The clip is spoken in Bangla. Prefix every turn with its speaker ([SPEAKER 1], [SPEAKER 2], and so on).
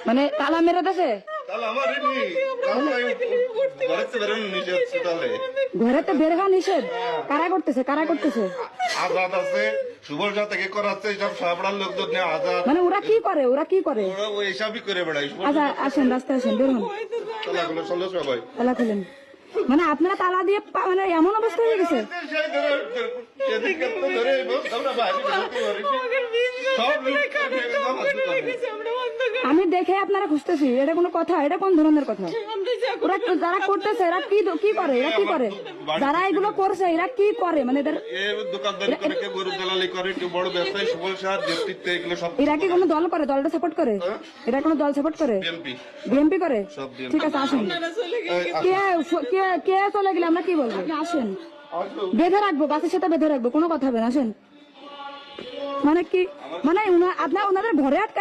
[SPEAKER 1] মানে তালা মেরে দেছে ঘরেতে বের হওয়া নিষেধ। কারা করতেছে
[SPEAKER 2] আজাদ আছে সুবল থেকে করাচ্ছে সব সাবড়ার লোকজন নিয়ে আজাদ
[SPEAKER 1] মানে ওরা কি করে
[SPEAKER 2] ওরা ওই হিসাবই করে বেড়াই
[SPEAKER 1] আচ্ছা আসেন রাস্তায় আসেন বের হন
[SPEAKER 2] তালাগুলো চলো সবাই
[SPEAKER 1] তালা খুলেন। মানে আপনারা তালা দিয়ে মানে এমন অবস্থা হয়ে গেছে
[SPEAKER 2] সেই ধরে সেদিকে তো ধরে আমরা বাইরে বেরোতে পারি সব
[SPEAKER 1] আমি দেখে আপনারা খুঁজতেছি। এটা কোনো কথা? এটা কোন ধরনের কথা? ওরা যারা করতেছে এরা কি করে যারা এগুলো করছে এরা কি করে? মানে এদের
[SPEAKER 2] দোকানদারি করে কেউ গরু দালালি করে কেউ বড় ব্যবসায়ী সুবল সার নেতৃত্বে এগুলো সব
[SPEAKER 1] এরা কি কোনো দল করে? দলটা সাপোর্ট করে? এরা কোনো দল সাপোর্ট করে? বিএনপি করে? ঠিক আছে আসেন। কে চলে গেলে আমরা কি বলবো? আসেন বেঁধে রাখবো, গাছের সাথে বেঁধে রাখবো, কোনো কথা হবে না। আসেন। মানে কি মানে আপনার ওনাদের ঘরে আটকা